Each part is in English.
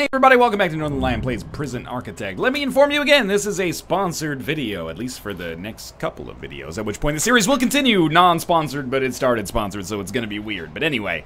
Hey everybody, welcome back to Northernlion Plays Prison Architect. Let me inform you again, this is a sponsored video, at least for the next couple of videos, at which point the series will continue non-sponsored, but it started sponsored, so it's gonna be weird. But anyway,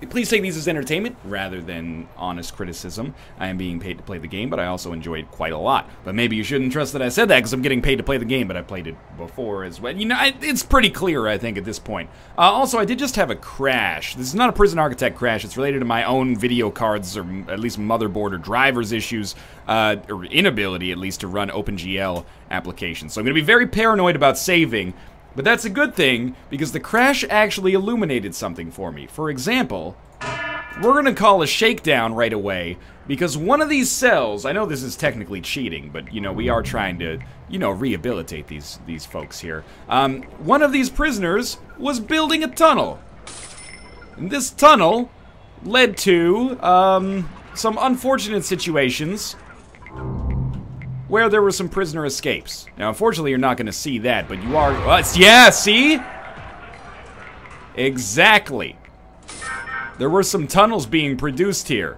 please take these as entertainment rather than honest criticism. I am being paid to play the game, but I also enjoy it quite a lot. But maybe you shouldn't trust that I said that because I'm getting paid to play the game, but I played it before as well. You know, it's pretty clear, I think, at this point. Also, I did just have a crash. This is not a Prison Architect crash. It's related to my own video cards, or at least motherboard or drivers issues, or inability, at least, to run OpenGL applications. So I'm going to be very paranoid about saving. But that's a good thing, because the crash actually illuminated something for me. For example, we're going to call a shakedown right away, because one of these cells, I know this is technically cheating, but, you know, we are trying to, you know, rehabilitate these folks here. One of these prisoners was building a tunnel. And this tunnel led to, some unfortunate situations where there were some prisoner escapes. Now, unfortunately, you're not going to see that, but you are... yeah, see? Exactly. There were some tunnels being produced here.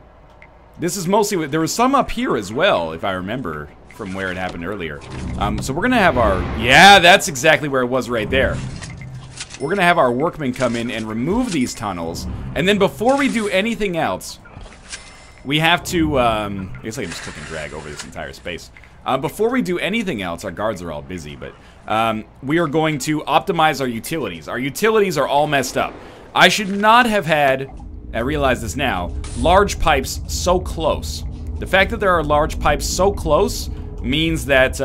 This is mostly... There was some up here as well, if I remember from where it happened earlier. So we're going to have our... Yeah, that's exactly where it was right there. We're going to have our workmen come in and remove these tunnels. And then before we do anything else, we have to... I guess I can just click and drag over this entire space. Before we do anything else, our guards are all busy, but we are going to optimize our utilities. Our utilities are all messed up. I should not have had, I realize this now, large pipes so close. The fact that there are large pipes so close means that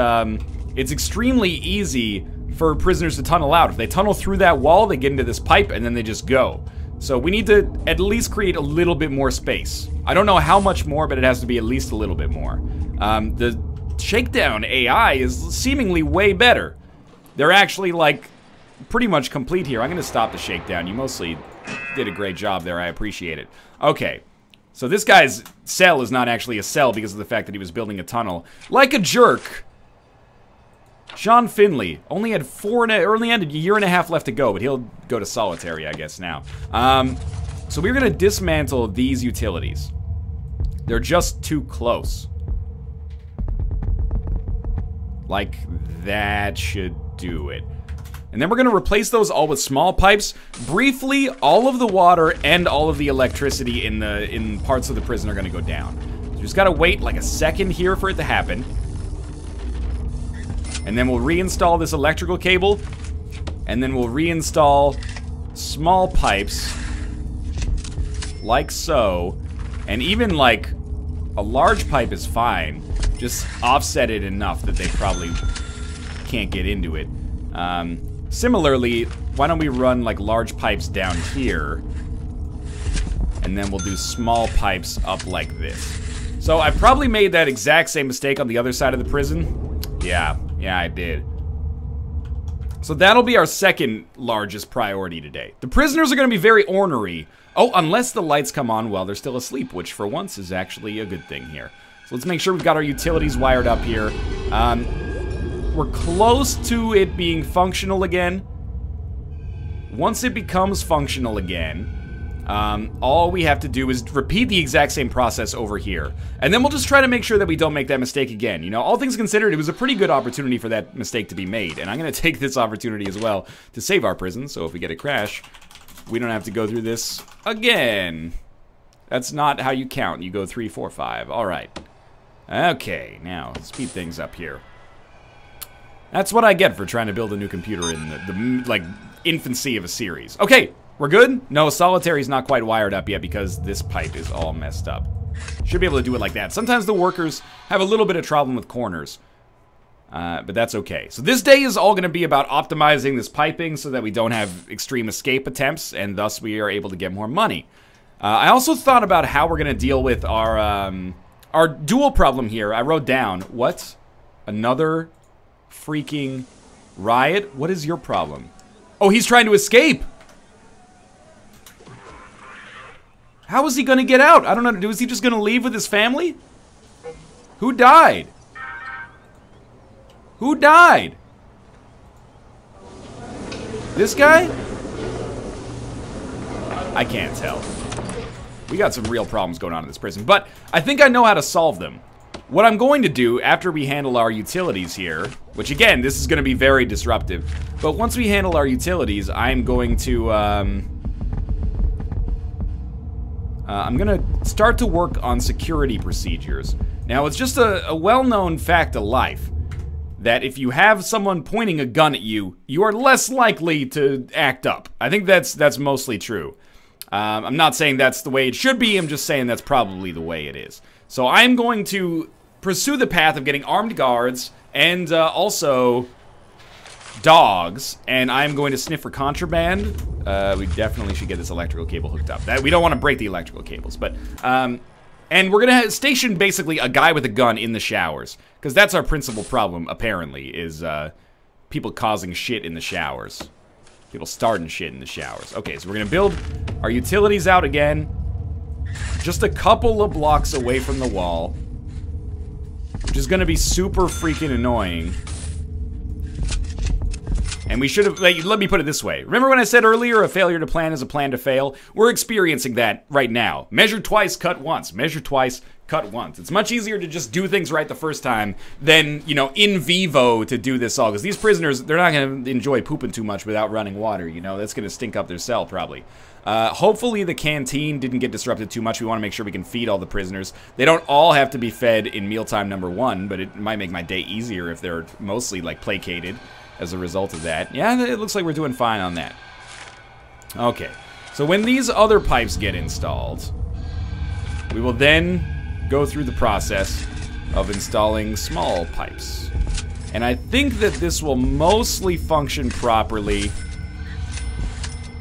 it's extremely easy for prisoners to tunnel out. If they tunnel through that wall, they get into this pipe, and then they just go. So we need to at least create a little bit more space. I don't know how much more, but it has to be at least a little bit more. The Shakedown AI is seemingly way better. They're actually, like, pretty much complete here. I'm gonna stop the shakedown. You mostly did a great job there. I appreciate it. Okay. So this guy's cell is not actually a cell because of the fact that he was building a tunnel. Like a jerk, Sean Finley only had a year and a half left to go, but he'll go to solitary, I guess, now. So we're gonna dismantle these utilities. They're just too close. Like, that should do it. And then we're going to replace those all with small pipes. Briefly, all of the water and all of the electricity in parts of the prison are going to go down. So you just got to wait like a second here for it to happen. And then we'll reinstall this electrical cable. And then we'll reinstall small pipes. Like so. And even like a large pipe is fine. Just offset it enough that they probably can't get into it. Similarly, why don't we run like large pipes down here, and then we'll do small pipes up like this. So I probably made that exact same mistake on the other side of the prison. Yeah, I did. So that'll be our second largest priority today. The prisoners are going to be very ornery. Oh, unless the lights come on while they're still asleep, which for once is actually a good thing here. So let's make sure we've got our utilities wired up here. We're close to it being functional again. Once it becomes functional again, all we have to do is repeat the exact same process over here. And then we'll just try to make sure that we don't make that mistake again. You know, all things considered, it was a pretty good opportunity for that mistake to be made. And I'm going to take this opportunity as well to save our prison. So if we get a crash, we don't have to go through this again. That's not how you count. You go 3, 4, 5. All right. Okay, now, speed things up here. That's what I get for trying to build a new computer in the like, infancy of a series. Okay, we're good? No, solitary's not quite wired up yet because this pipe is all messed up. Should be able to do it like that. Sometimes the workers have a little bit of trouble with corners. But that's okay. So this day is all going to be about optimizing this piping so that we don't have extreme escape attempts, and thus we are able to get more money. I also thought about how we're going to deal with our dual problem here. I wrote down, what? Another freaking riot? What is your problem? Oh, he's trying to escape! How is he gonna get out? I don't know. Is he just gonna leave with his family? Who died? Who died? This guy? I can't tell. We got some real problems going on in this prison, but I think I know how to solve them. What I'm going to do after we handle our utilities here, which again, this is going to be very disruptive, but once we handle our utilities, I'm going to, I'm going to start to work on security procedures. Now, it's just a well-known fact of life that if you have someone pointing a gun at you, you are less likely to act up. I think that's mostly true. I'm not saying that's the way it should be, I'm just saying that's probably the way it is. So I'm going to pursue the path of getting armed guards and also dogs, and I'm going to sniff for contraband. We definitely should get this electrical cable hooked up. We don't want to break the electrical cables, but and we're gonna station basically a guy with a gun in the showers, because that's our principal problem apparently, is people causing shit in the showers, people starting shit in the showers. Okay, so we're gonna build our utilities out again, just a couple of blocks away from the wall, which is gonna be super freaking annoying. And we should have, like, let me put it this way. Remember when I said earlier, a failure to plan is a plan to fail? We're experiencing that right now. Measure twice, cut once. Measure twice, cut once. It's much easier to just do things right the first time than, you know, in vivo to do this all. Because these prisoners, they're not going to enjoy pooping too much without running water, you know? That's going to stink up their cell, probably. Hopefully the canteen didn't get disrupted too much. We want to make sure we can feed all the prisoners. They don't all have to be fed in mealtime number 1, but it might make my day easier if they're mostly, like, placated as a result of that. Yeah, it looks like we're doing fine on that. Okay, so when these other pipes get installed, we will then go through the process of installing small pipes. And I think that this will mostly function properly.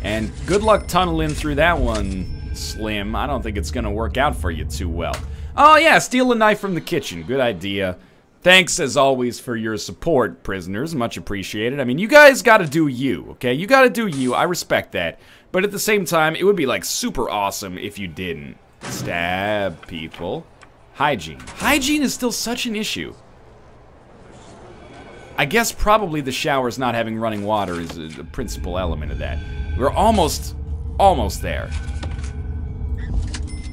And good luck tunneling through that one, Slim. I don't think it's gonna work out for you too well. Oh yeah, steal a knife from the kitchen. Good idea. Thanks, as always, for your support, prisoners. Much appreciated. I mean, you guys gotta do you, okay? You gotta do you. I respect that. But at the same time, it would be, like, super awesome if you didn't. Stab people. Hygiene. Hygiene is still such an issue. I guess probably the showers not having running water is a principal element of that. We're almost there.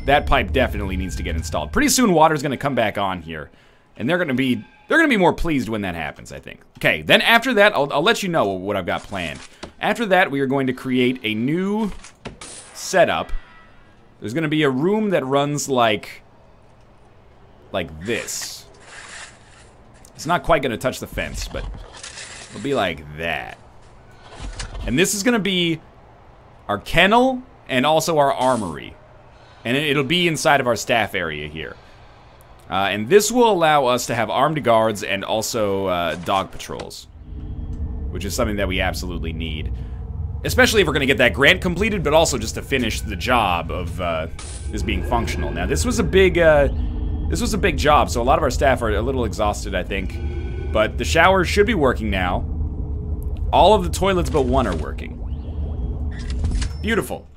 That pipe definitely needs to get installed. Pretty soon, water's gonna come back on here. And they're gonna be more pleased when that happens, I think. Okay, then after that, I'll let you know what I've got planned. After that, we are going to create a new setup. There's gonna be a room that runs like this. It's not quite gonna touch the fence, but it'll be like that. And this is gonna be our kennel and also our armory. And it'll be inside of our staff area here. And this will allow us to have armed guards and also dog patrols, which is something that we absolutely need. Especially if we're going to get that grant completed, but also just to finish the job of this being functional. Now, this was a big job, so a lot of our staff are a little exhausted, I think. But the showers should be working now. All of the toilets but one are working. Beautiful.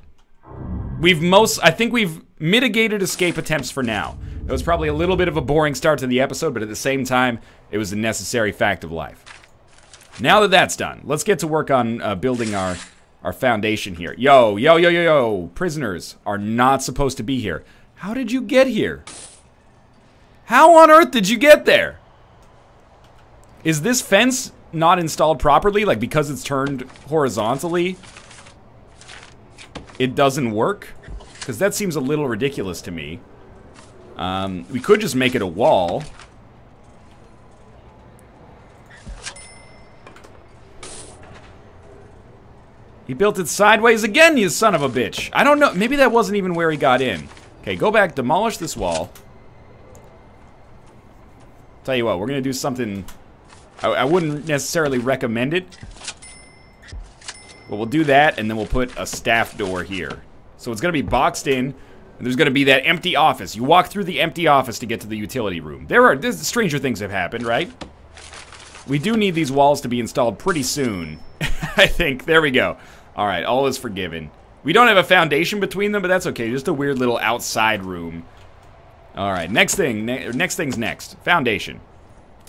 I think we've mitigated escape attempts for now. It was probably a little bit of a boring start to the episode, but at the same time, it was a necessary fact of life. Now that that's done, let's get to work on building our foundation here. Yo, prisoners are not supposed to be here. How did you get here? How on earth did you get there? Is this fence not installed properly? Like, because it's turned horizontally, it doesn't work? Because that seems a little ridiculous to me. We could just make it a wall. He built it sideways again, you son of a bitch. I don't know. Maybe that wasn't even where he got in. Okay, go back, demolish this wall. Tell you what, we're going to do something. I wouldn't necessarily recommend it. But we'll do that, and then we'll put a staff door here. So it's going to be boxed in. And there's going to be that empty office. You walk through the empty office to get to the utility room. Stranger things have happened, right? We do need these walls to be installed pretty soon. I think. There we go. All right, all is forgiven. We don't have a foundation between them, but that's okay. Just a weird little outside room. All right, next thing's next. Foundation.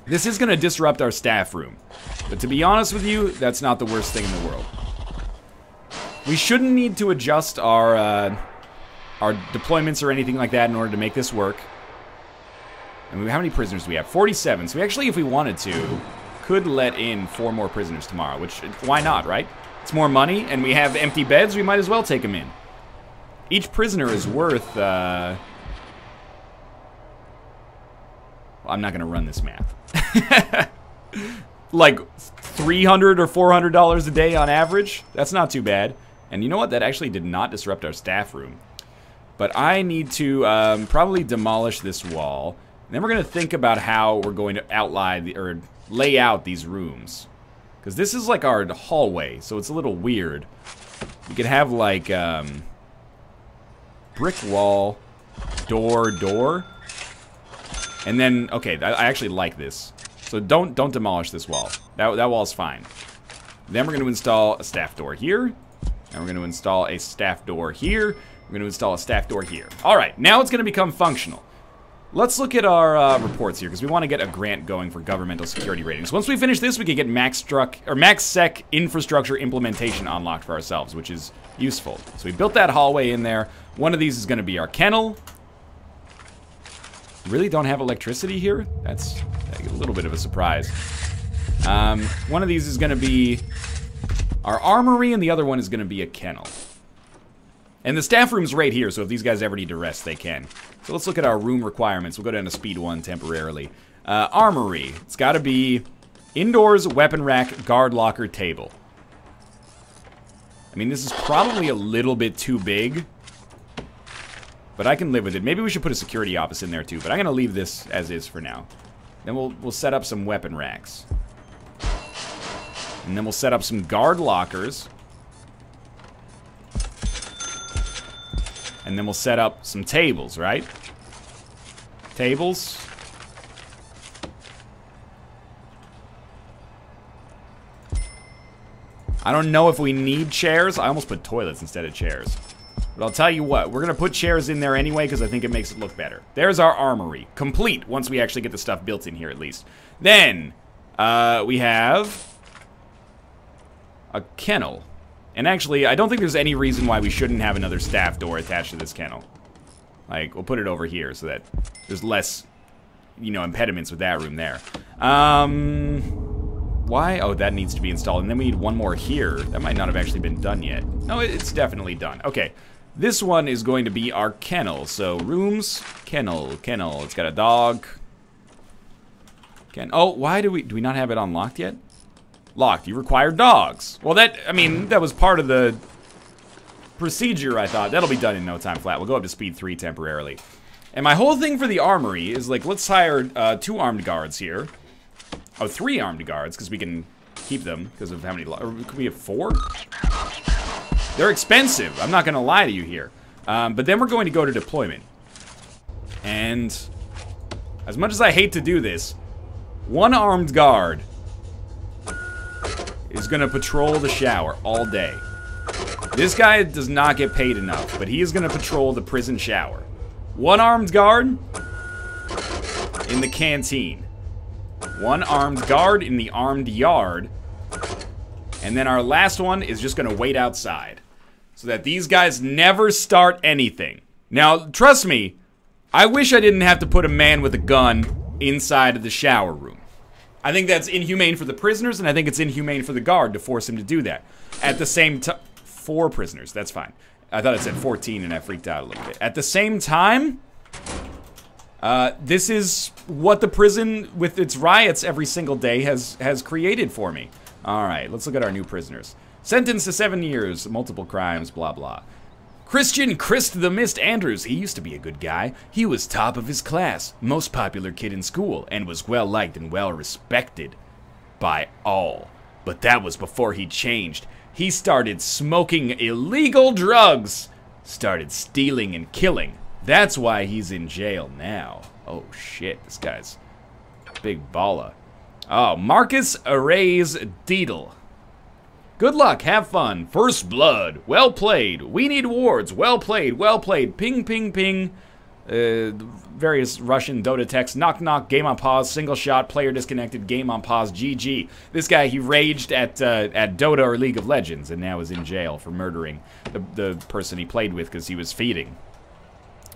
This is going to disrupt our staff room. But to be honest with you, that's not the worst thing in the world. We shouldn't need to adjust our our deployments or anything like that in order to make this work. And how many prisoners do we have? 47. So we actually, if we wanted to, could let in 4 more prisoners tomorrow, which, why not, right? It's more money, and we have empty beds, we might as well take them in. Each prisoner is worth, well, I'm not gonna run this math. Like $300 or $400 a day on average? That's not too bad. And you know what? That actually did not disrupt our staff room. But I need to probably demolish this wall. And then we're going to think about how we're going to lay out these rooms. Because this is like our hallway, so it's a little weird. We could have like brick wall, door. And then, okay, I actually like this. So don't demolish this wall. That wall's fine. Then we're going to install a staff door here. And we're going to install a staff door here. We're going to install a staff door here. All right, now it's going to become functional. Let's look at our reports here, because we want to get a grant going for governmental security ratings. Once we finish this, we can get MaxSec infrastructure implementation unlocked for ourselves, which is useful. So we built that hallway in there. One of these is going to be our kennel. Really don't have electricity here? That's a little bit of a surprise. One of these is going to be our armory, and the other one is going to be a kennel. And the staff room's right here, so if these guys ever need to rest, they can. So let's look at our room requirements. We'll go down to speed 1 temporarily. Armory. It's got to be indoors, weapon rack, guard locker, table. I mean, this is probably a little bit too big, but I can live with it. Maybe we should put a security office in there too, but I'm going to leave this as is for now. Then we'll set up some weapon racks. And then we'll set up some guard lockers. And then we'll set up some tables, right? Tables. I don't know if we need chairs. I almost put toilets instead of chairs. But I'll tell you what, we're going to put chairs in there anyway because I think it makes it look better. There's our armory. Complete, once we actually get the stuff built in here at least. Then, we have a kennel. And actually, I don't think there's any reason why we shouldn't have another staff door attached to this kennel. Like, we'll put it over here so that there's less, you know, impediments with that room there. Why? Oh, that needs to be installed. And then we need one more here. That might not have actually been done yet. No, it's definitely done. Okay. This one is going to be our kennel. So, rooms, kennel. It's got a dog. Oh, why do we not have it unlocked yet? Locked. You require dogs. Well, I mean, that was part of the procedure, I thought. That'll be done in no time flat. We'll go up to speed 3 temporarily. And my whole thing for the armory is, like, let's hire 2 armed guards here. Oh, 3 armed guards, because we can keep them, because of how many... Or could we have 4? They're expensive. I'm not going to lie to you here. But then we're going to go to deployment. And as much as I hate to do this, 1 armed guard is going to patrol the shower all day. This guy does not get paid enough, but he is going to patrol the prison shower. 1 armed guard in the canteen. 1 armed guard in the armed yard. And then our last one is just going to wait outside. So that these guys never start anything. Now, trust me, I wish I didn't have to put a man with a gun inside of the shower room. I think that's inhumane for the prisoners, and I think it's inhumane for the guard to force him to do that. At the same time, 4 prisoners, that's fine. I thought it said 14, and I freaked out a little bit. At the same time, this is what the prison, with its riots every single day, has created for me. All right, let's look at our new prisoners. Sentenced to 7 years, multiple crimes, blah, blah. Christian Christ the Mist Andrews, he used to be a good guy. He was top of his class, most popular kid in school, and was well-liked and well-respected by all. But that was before he changed. He started smoking illegal drugs, started stealing and killing. That's why he's in jail now. Oh shit, this guy's big balla. Oh, Marcus Arrays Deedle. Good luck, have fun. First blood. Well played. We need awards. Well played, well played. Ping, ping, ping. Various Russian Dota texts. Knock, knock. Game on pause. Single shot. Player disconnected. Game on pause. GG. This guy, he raged at Dota or League of Legends and now is in jail for murdering the person he played with because he was feeding.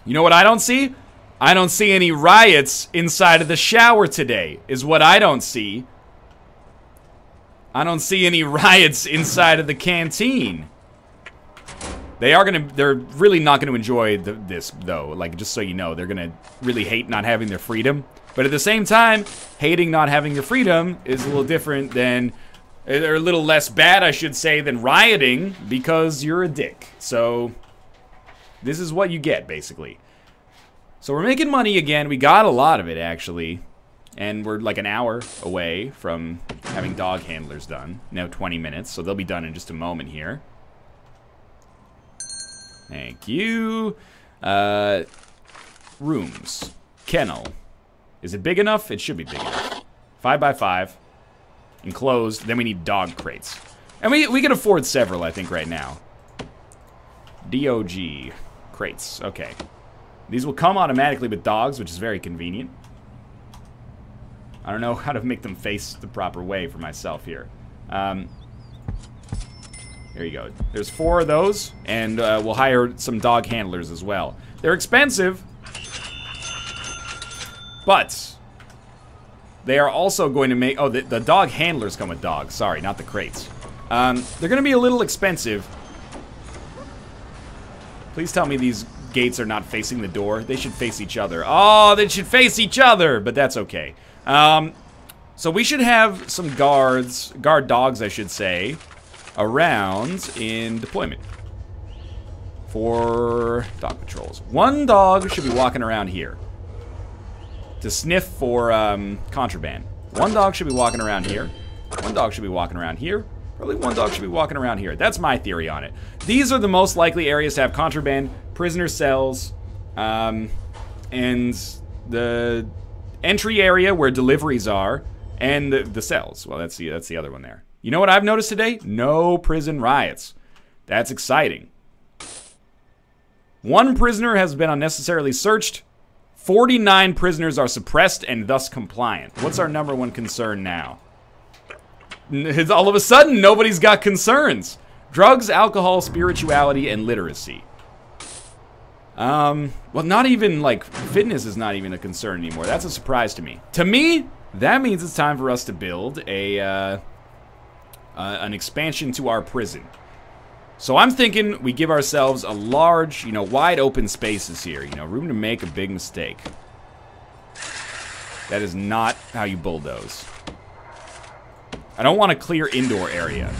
You know what I don't see? I don't see any riots inside of the shower today, is what I don't see. I don't see any riots inside of the canteen. They're really not gonna enjoy this, though. Like, just so you know, they're gonna really hate not having their freedom. But at the same time, hating not having your freedom is a little different than, or a little less bad, I should say, than rioting because you're a dick. So, this is what you get, basically. So we're making money again. We got a lot of it, actually. And we're like an hour away from having dog handlers done. Now 20 minutes, so they'll be done in just a moment here. Thank you. Rooms. Kennel. Is it big enough? It should be big enough. 5 by 5. Enclosed. Then we need dog crates. And we can afford several, I think, right now. DOG. Crates. Okay. These will come automatically with dogs, which is very convenient. I don't know how to make them face the proper way for myself here. There you go. There's 4 of those, and we'll hire some dog handlers as well. They're expensive, but they are also going to make... Oh, the dog handlers come with dogs. Sorry, not the crates. They're going to be a little expensive. Please tell me these gates are not facing the door. They should face each other. Oh, they should face each other, but that's okay. So we should have some guard dogs, I should say, around in deployment for dog patrols. 1 dog should be walking around here to sniff for contraband. 1 dog should be walking around here. 1 dog should be walking around here. Probably 1 dog should be walking around here. That's my theory on it. These are the most likely areas to have contraband, prisoner cells, and the entry area where deliveries are, and the cells. Well, that's the other one there. You know what I've noticed today? No prison riots. That's exciting. 1 prisoner has been unnecessarily searched. 49 prisoners are suppressed and thus compliant. What's our #1 concern now? All of a sudden, nobody's got concerns. Drugs, alcohol, spirituality, and literacy. Well, not even, like, fitness is not even a concern anymore. That's a surprise to me. To me, that means it's time for us to build an expansion to our prison. So I'm thinking we give ourselves a large, wide open spaces here. Room to make a big mistake. That is not how you bulldoze. I don't want a clear indoor area.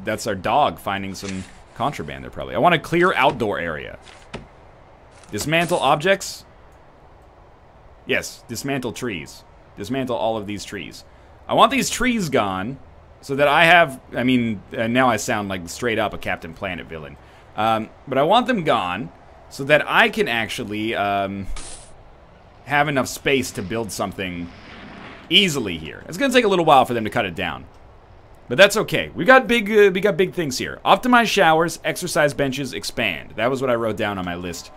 That's our dog finding some contraband there, probably. I want a clear outdoor area. Dismantle objects? Yes, dismantle trees. Dismantle all of these trees. I want these trees gone so that I have... now I sound like straight up a Captain Planet villain. But I want them gone so that I can actually have enough space to build something easily here. It's going to take a little while for them to cut it down. But that's okay. We got big things here. Optimize showers, exercise benches, expand. That was what I wrote down on my list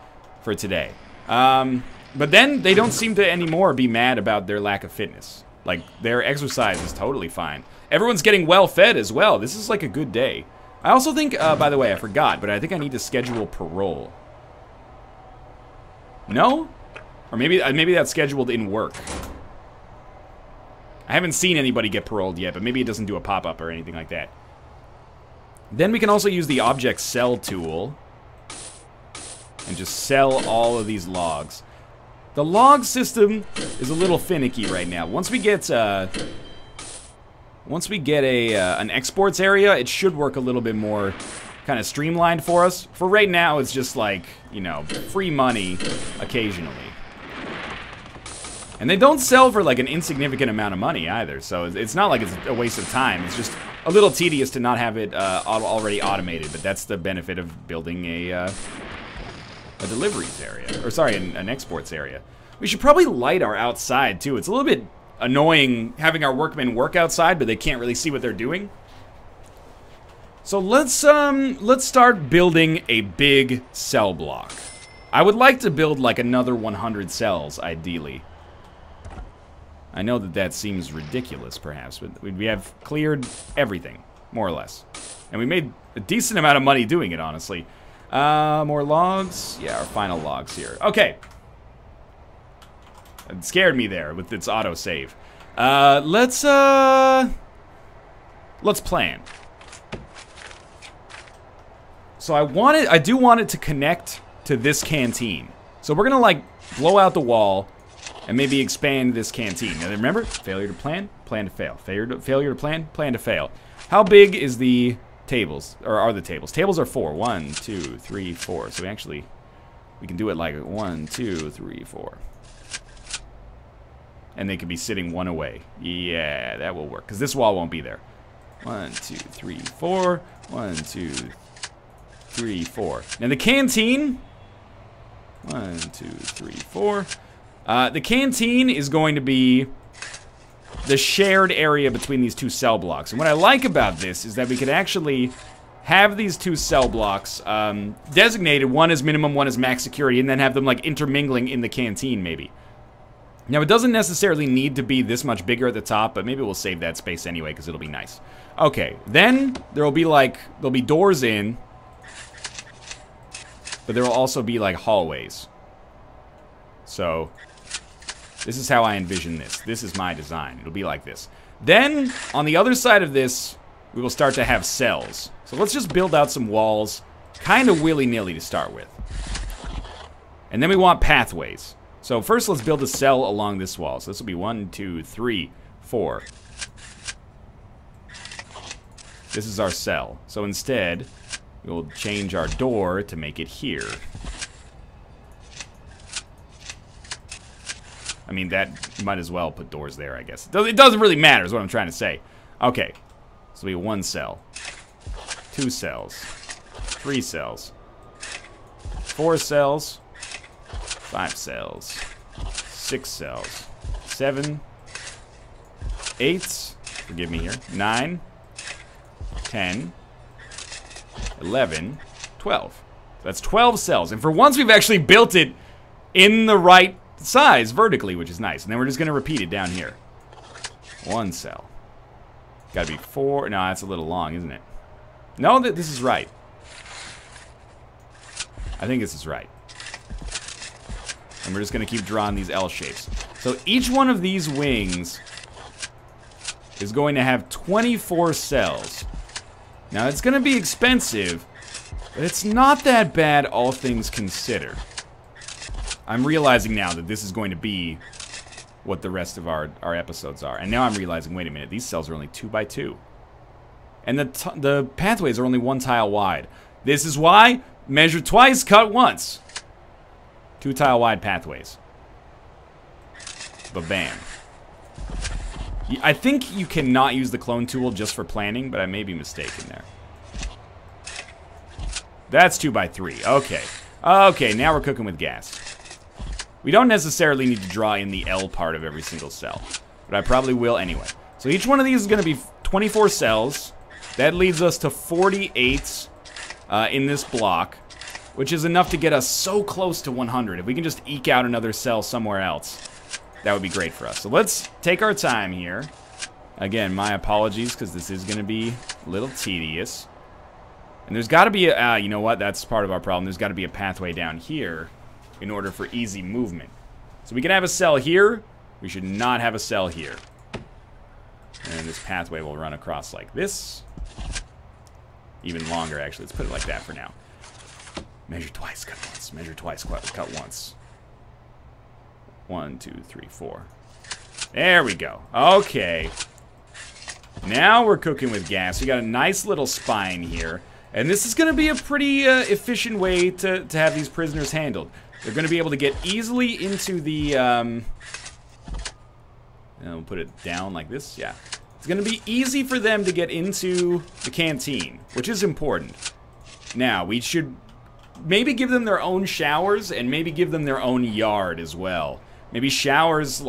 for today. But then they don't seem to anymore be mad about their lack of fitness. Like, their exercise is totally fine. Everyone's getting well fed as well. This is like a good day. I also think, by the way, I forgot, but I think I need to schedule parole. No? Or maybe that's scheduled in work. I haven't seen anybody get paroled yet, but maybe it doesn't do a pop-up or anything like that. Then we can also use the object sell tool and just sell all of these logs. The log system is a little finicky right now. Once we get an exports area, it should work a little bit more kind of streamlined for us. For right now, it's just like, free money occasionally. And they don't sell for like an insignificant amount of money either, so it's not like it's a waste of time. It's just a little tedious to not have it already automated, but that's the benefit of building a deliveries area, or sorry, an exports area. We should probably light our outside too. It's a little bit annoying having our workmen work outside, but they can't really see what they're doing. So let's start building a big cell block. I would like to build like another 100 cells, ideally. I know that seems ridiculous, perhaps, but we have cleared everything, more or less. And we made a decent amount of money doing it, honestly. More logs. Yeah, our final logs here. Okay. It scared me there with its autosave. Let's plan. So I do want it to connect to this canteen. So we're gonna like blow out the wall and maybe expand this canteen. Now remember, failure to plan, plan to fail. Failure to plan, plan to fail. How big is the tables, or are the tables? Tables are 4. 1, 2, 3, 4. So we can do it like 1, 2, 3, 4. And they could be sitting one away. Yeah, that will work, because this wall won't be there. 1, 2, 3, 4. 1, 2, 3, 4. Now the canteen. 1, 2, 3, 4. The canteen is going to be the shared area between these two cell blocks. And what I like about this is that we could actually have these two cell blocks designated, one as minimum, one as max security, and then have them like intermingling in the canteen maybe. Now it doesn't necessarily need to be this much bigger at the top, but maybe we'll save that space anyway because it'll be nice. Okay, then there'll be doors in, but there will also be like hallways. So this is how I envision this. This is my design. It'll be like this. Then, on the other side of this, we will start to have cells. So let's just build out some walls, kind of willy-nilly to start with. And then we want pathways. So first let's build a cell along this wall. So this will be 1, 2, 3, 4. This is our cell. So instead, we'll change our door to make it here. I mean, that might as well put doors there, I guess. It doesn't really matter is what I'm trying to say. Okay. So we have 1 cell. 2 cells. 3 cells. 4 cells. 5 cells. 6 cells. 7. 8. Forgive me here. 9. 10. 11. 12. That's 12 cells. And for once we've actually built it in the right size vertically, which is nice. And then we're just going to repeat it down here. 1 cell. Gotta be 4. No, that's a little long, isn't it? No, this is right. I think this is right. And we're just going to keep drawing these L shapes. So each one of these wings is going to have 24 cells. Now, it's going to be expensive, but it's not that bad, all things considered. I'm realizing now that this is going to be what the rest of our episodes are. And now I'm realizing, wait a minute, these cells are only 2 by 2. And the pathways are only 1 tile wide. This is why measure twice, cut once. 2 tile wide pathways. Ba-bam. I think you cannot use the clone tool just for planning, but I may be mistaken there. That's 2 by 3. Okay. Okay, now we're cooking with gas. We don't necessarily need to draw in the L part of every single cell, but I probably will anyway. So each one of these is going to be 24 cells. That leads us to 48 in this block, which is enough to get us so close to 100. If we can just eke out another cell somewhere else, that would be great for us. So let's take our time here. Again, my apologies, because this is going to be a little tedious. And there's got to be a, you know what, that's part of our problem. There's got to be a pathway down here in order for easy movement. So we can have a cell here. We should not have a cell here. And this pathway will run across like this. Even longer, actually. Let's put it like that for now. Measure twice, cut once. Measure twice, cut once. 1, 2, 3, 4. There we go. Okay. Now we're cooking with gas. We got a nice little spine here. And this is going to be a pretty efficient way to have these prisoners handled. They're going to be able to get easily into the... we'll put it down like this. Yeah. It's going to be easy for them to get into the canteen, which is important. Now, we should maybe give them their own showers and maybe give them their own yard as well. Maybe showers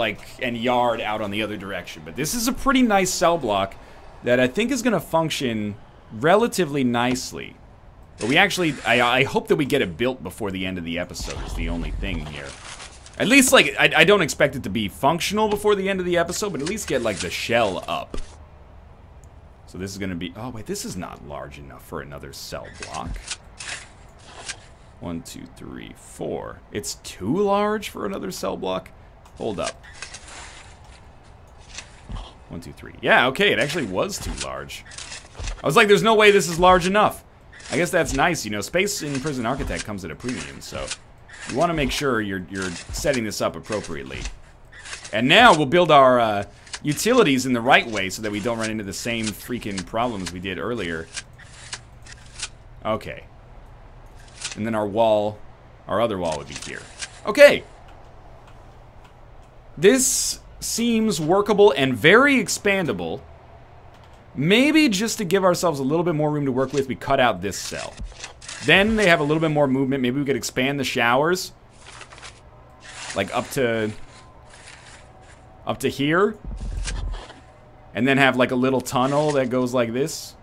and yard out on the other direction. But this is a pretty nice cell block that I think is going to function relatively nicely. But we actually, I hope that we get it built before the end of the episode is the only thing here. At least, I don't expect it to be functional before the end of the episode, but at least get, the shell up. So this is going to be... Oh, wait, this is not large enough for another cell block. 1, 2, 3, 4. It's too large for another cell block? Hold up. 1, 2, 3. Yeah, okay, it actually was too large. I was like, there's no way this is large enough. I guess that's nice, you know, space in Prison Architect comes at a premium, so you want to make sure you're setting this up appropriately. And now we'll build our utilities in the right way so that we don't run into the same freaking problems we did earlier. Okay. And then our wall, our other wall would be here. Okay. This seems workable and very expandable. Maybe just to give ourselves a little bit more room to work with, we cut out this cell. Then they have a little bit more movement. Maybe we could expand the showers. Like up to here. And then have like a little tunnel that goes like this.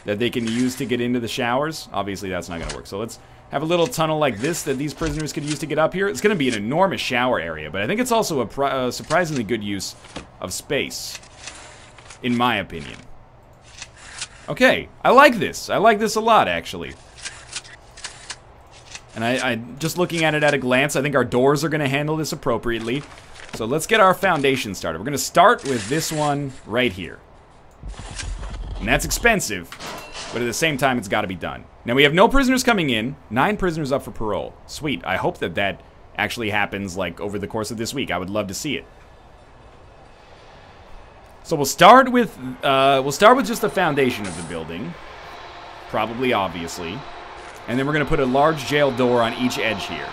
That they can use to get into the showers. Obviously that's not going to work. So let's have a little tunnel like this that these prisoners could use to get up here. It's going to be an enormous shower area. But I think it's also a surprisingly good use of space. In my opinion. Okay, I like this. I like this a lot, actually. And I just looking at it at a glance, I think our doors are going to handle this appropriately. So let's get our foundation started. We're going to start with this one right here. And that's expensive, but at the same time, it's got to be done. Now, we have no prisoners coming in. 9 prisoners up for parole. Sweet. I hope that that actually happens, like, over the course of this week. I would love to see it. So we'll start with just the foundation of the building, probably, obviously, and then we're gonna put a large jail door on each edge here.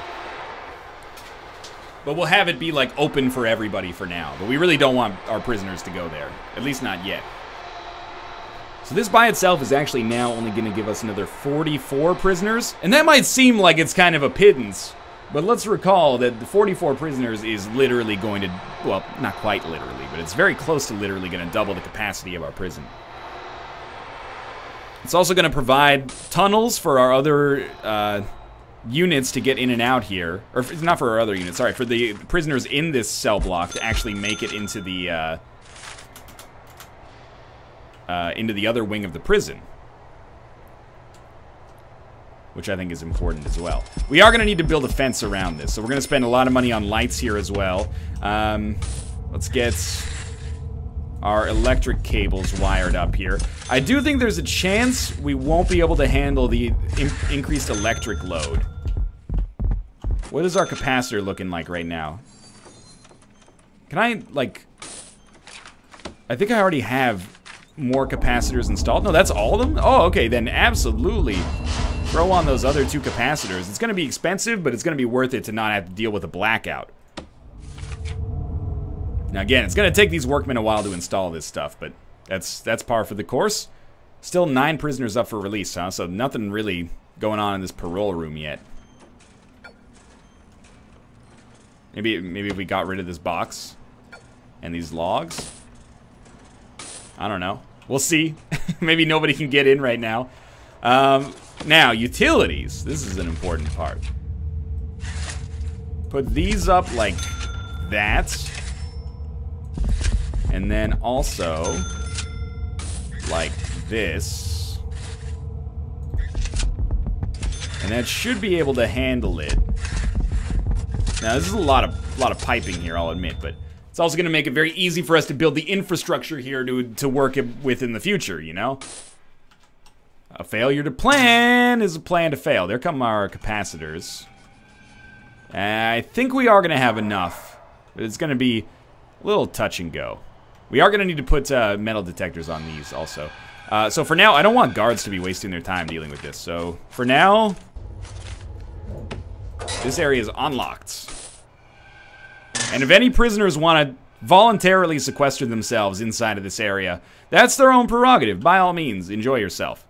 But we'll have it be like open for everybody for now. But we really don't want our prisoners to go there, at least not yet. So this by itself is actually now only gonna give us another 44 prisoners, and that might seem like it's kind of a pittance. But let's recall that the 44 prisoners is literally going to, well, not quite literally, but it's very close to literally going to double the capacity of our prison. It's also going to provide tunnels for our other units to get in and out here. Or not for our other units, sorry, for the prisoners in this cell block to actually make it into the other wing of the prison. Which I think is important as well. We are going to need to build a fence around this, so we're going to spend a lot of money on lights here as well. Let's get our electric cables wired up here. I do think there's a chance we won't be able to handle the increased electric load. What is our capacitor looking like right now? Can I, like... I think I already have more capacitors installed. No, that's all of them? Oh, okay, then absolutely. Throw on those other 2 capacitors. It's going to be expensive, but it's going to be worth it to not have to deal with a blackout. Now again, it's going to take these workmen a while to install this stuff, but that's par for the course. Still 9 prisoners up for release, huh? So nothing really going on in this parole room yet. Maybe if we got rid of this box and these logs. I don't know. We'll see. Maybe nobody can get in right now. Now, utilities. This is an important part. Put these up like that. And then also like this. And that should be able to handle it. Now, this is a lot of piping here, I'll admit, but it's also going to make it very easy for us to build the infrastructure here to work it with in the future, you know? A failure to plan is a plan to fail. There come our capacitors. I think we are going to have enough, but it's going to be a little touch and go. We are going to need to put metal detectors on these also. So for now, I don't want guards to be wasting their time dealing with this. So for now, this area is unlocked. And if any prisoners want to voluntarily sequester themselves inside of this area, that's their own prerogative. By all means, enjoy yourself.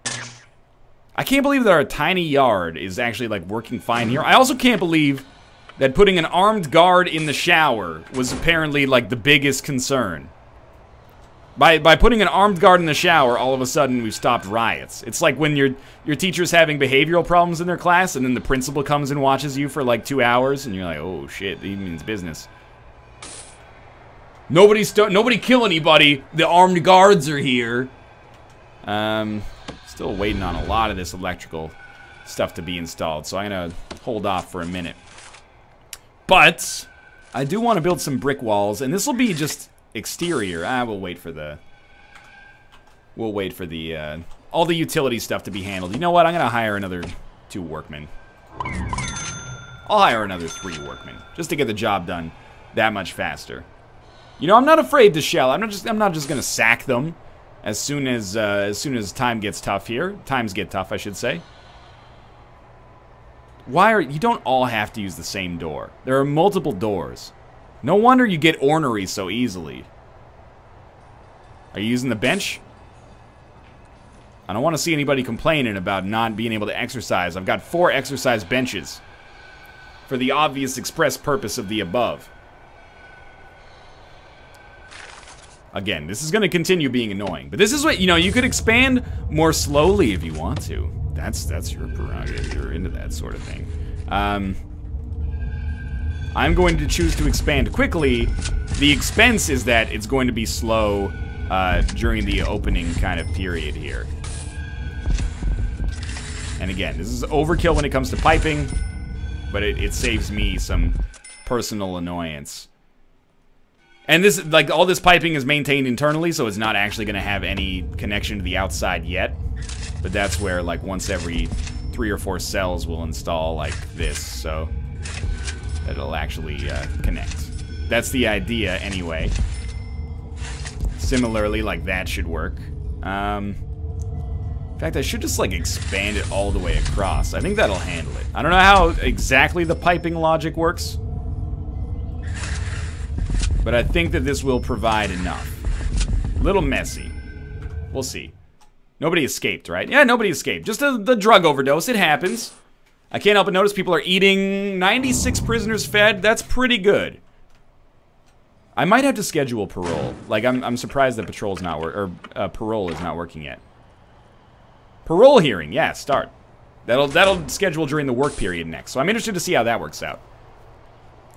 I can't believe that our tiny yard is actually, like, working fine here. I also can't believe that putting an armed guard in the shower was apparently, like, the biggest concern. By putting an armed guard in the shower, all of a sudden we've stopped riots. It's like when your teacher's having behavioral problems in their class, and then the principal comes and watches you for, like, 2 hours, and you're like, oh, shit, he means business. Nobody kill anybody. The armed guards are here. Still waiting on a lot of this electrical stuff to be installed, so I'm gonna hold off for a minute. But I do want to build some brick walls, and this will be just exterior. We'll wait for the all the utility stuff to be handled. You know what? I'm gonna hire another 2 workmen. I'll hire another 3 workmen just to get the job done that much faster. You know, I'm not afraid to shell. I'm not just gonna sack them as soon as time gets tough here. Times get tough, I should say. You don't all have to use the same door. There are multiple doors. No wonder you get ornery so easily. Are you using the bench? I don't want to see anybody complaining about not being able to exercise. I've got 4 exercise benches for the obvious express purpose of the above. Again, this is going to continue being annoying, but this is what, you know, you could expand more slowly if you want to. That's your prerogative. You're into that sort of thing. I'm going to choose to expand quickly. The expense is that it's going to be slow during the opening kind of period here. And again, this is overkill when it comes to piping, but it saves me some personal annoyance. And this, like, all this piping is maintained internally, so it's not actually going to have any connection to the outside yet. But that's where, like, once every 3 or 4 cells will install like this, so it'll actually connect. That's the idea, anyway. Similarly, like, that should work. In fact, I should just, like, expand it all the way across. I think that'll handle it. I don't know how exactly the piping logic works, but I think that this will provide enough. A little messy. We'll see. Nobody escaped, right? Yeah, nobody escaped. Just the drug overdose. It happens. I can't help but notice people are eating. 96 prisoners fed. That's pretty good. I might have to schedule parole. Like, I'm surprised that parole is not working yet. Parole hearing, yeah, start. That'll schedule during the work period next. So I'm interested to see how that works out.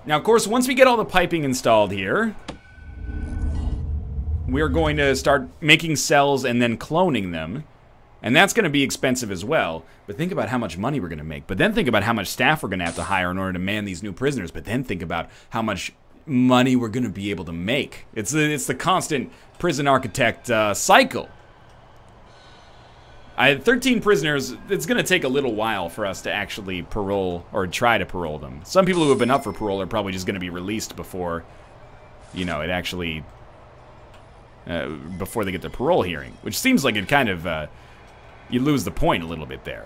Now, of course, once we get all the piping installed here, we're going to start making cells and then cloning them. And that's going to be expensive as well. But think about how much money we're going to make. But then think about how much staff we're going to have to hire in order to man these new prisoners. But then think about how much money we're going to be able to make. It's the constant prison architect cycle. I had 13 prisoners. It's going to take a little while for us to actually parole, or try to parole them. Some people who have been up for parole are probably just going to be released before, you know, it actually, before they get the parole hearing. Which seems like it kind of, you lose the point a little bit there.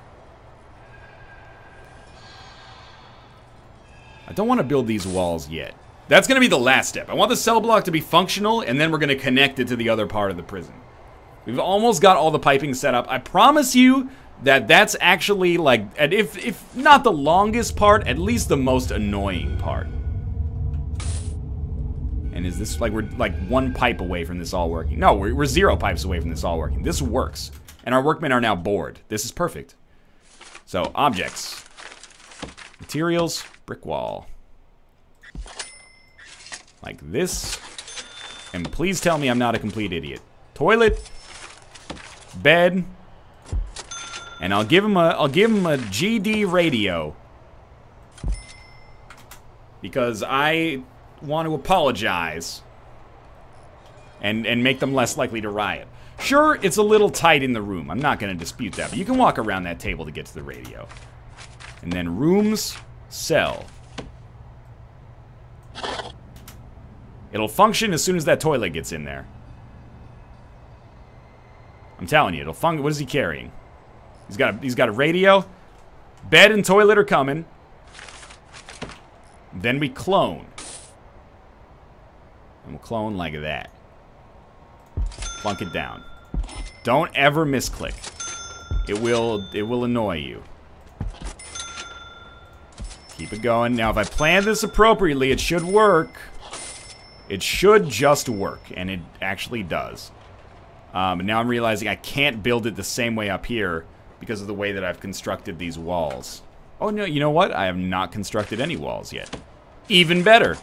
I don't want to build these walls yet. That's going to be the last step. I want the cell block to be functional, and then we're going to connect it to the other part of the prison. We've almost got all the piping set up. I promise you that that's actually, like, if not the longest part, at least the most annoying part. And is this, like, we're like 1 pipe away from this all working? No, we're 0 pipes away from this all working. This works. And our workmen are now bored. This is perfect. So, objects. Materials, brick wall. Like this. And please tell me I'm not a complete idiot. Toilet. Bed, and I'll give him a GD radio because I want to apologize and make them less likely to riot. Sure, it's a little tight in the room. I'm not going to dispute that, but you can walk around that table to get to the radio. And then rooms, cell. It'll function as soon as that toilet gets in there. I'm telling you, it'll function. What is he carrying? He's got a radio. Bed and toilet are coming. Then we clone. And we'll clone like that. Plunk it down. Don't ever misclick. It will annoy you. Keep it going. Now, if I plan this appropriately, it should work. It should just work, and it actually does. And now I'm realizing I can't build it the same way up here because of the way that I've constructed these walls. Oh, no, you know what? I have not constructed any walls yet. Even better.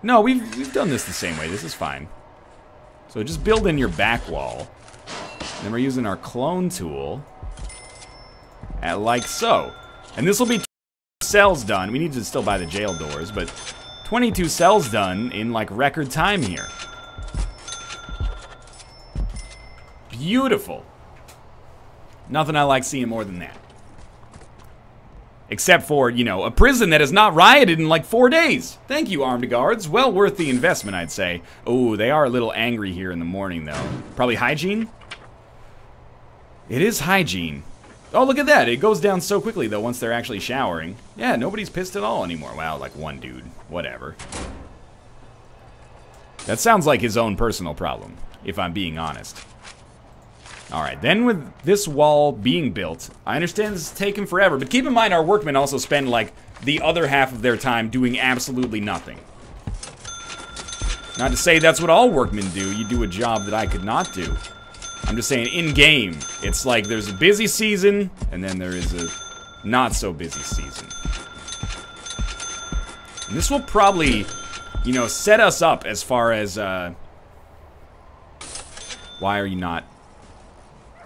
No, we've done this the same way. This is fine. So just build in your back wall. Then we're using our clone tool. Like so. And this will be 22 cells done. We need to still buy the jail doors, but 22 cells done in like record time here. Beautiful. Nothing I like seeing more than that. Except for, you know, a prison that has not rioted in like 4 days. Thank you, armed guards. Well worth the investment, I'd say. Oh, they are a little angry here in the morning, though. Probably hygiene? It is hygiene. Oh, look at that. It goes down so quickly, though, once they're actually showering. Yeah, nobody's pissed at all anymore. Wow, like one dude. Whatever. That sounds like his own personal problem, if I'm being honest. Alright, then with this wall being built, I understand this is taking forever, but keep in mind our workmen also spend, like, the other half of their time doing absolutely nothing. Not to say that's what all workmen do. You do a job that I could not do. I'm just saying, in-game, it's like there's a busy season, and then there is a not-so-busy season. And this will probably, you know, set us up as far as, why are you not...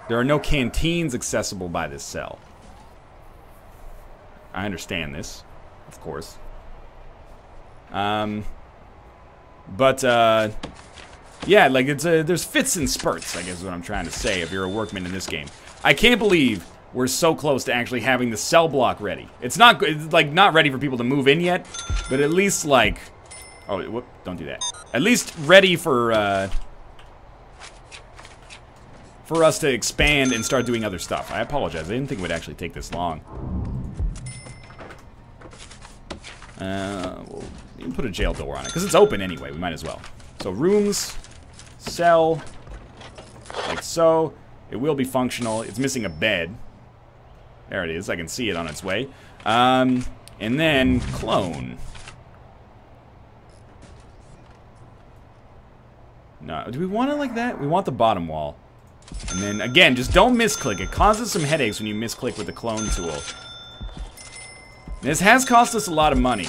There are no canteens accessible by this cell. I understand this, of course. Yeah, like it's there's fits and spurts, I guess is what I'm trying to say if you're a workman in this game. I can't believe we're so close to actually having the cell block ready. It's like not ready for people to move in yet, but at least like, oh, whoop, don't do that. At least ready for us to expand and start doing other stuff. I apologize. I didn't think it would actually take this long. We'll even put a jail door on it, because it's open anyway. We might as well. So rooms, cell, like so. It will be functional. It's missing a bed. There it is. I can see it on its way. And then clone. No, do we want it like that? We want the bottom wall. And then, again, just don't misclick. It causes some headaches when you misclick with the clone tool. This has cost us a lot of money.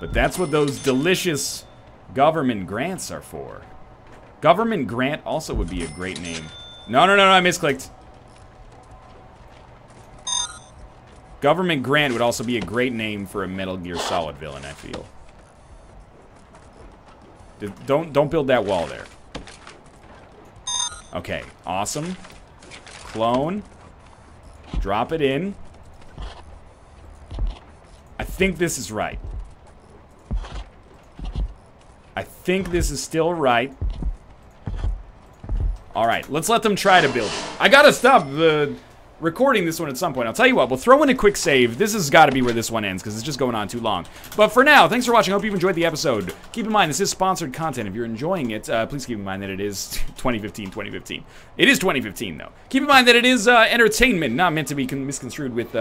But that's what those delicious government grants are for. Government grant also would be a great name. No, I misclicked. Government grant would also be a great name for a Metal Gear Solid villain, I feel. Don't build that wall there. Okay, awesome. Clone. Drop it in. I think this is right. I think this is still right. Alright, let's let them try to build it. I gotta stop recording this one at some point. I'll tell you what, we'll throw in a quick save. This has got to be where this one ends, because it's just going on too long. But for now, thanks for watching. I hope you've enjoyed the episode. Keep in mind, this is sponsored content. If you're enjoying it, please keep in mind that it is 2015. It is 2015, though. Keep in mind that it is entertainment, not meant to be misconstrued with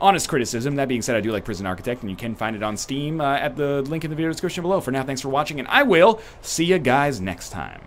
honest criticism. That being said, I do like Prison Architect, and you can find it on Steam at the link in the video description below. For now, thanks for watching, and I will see you guys next time.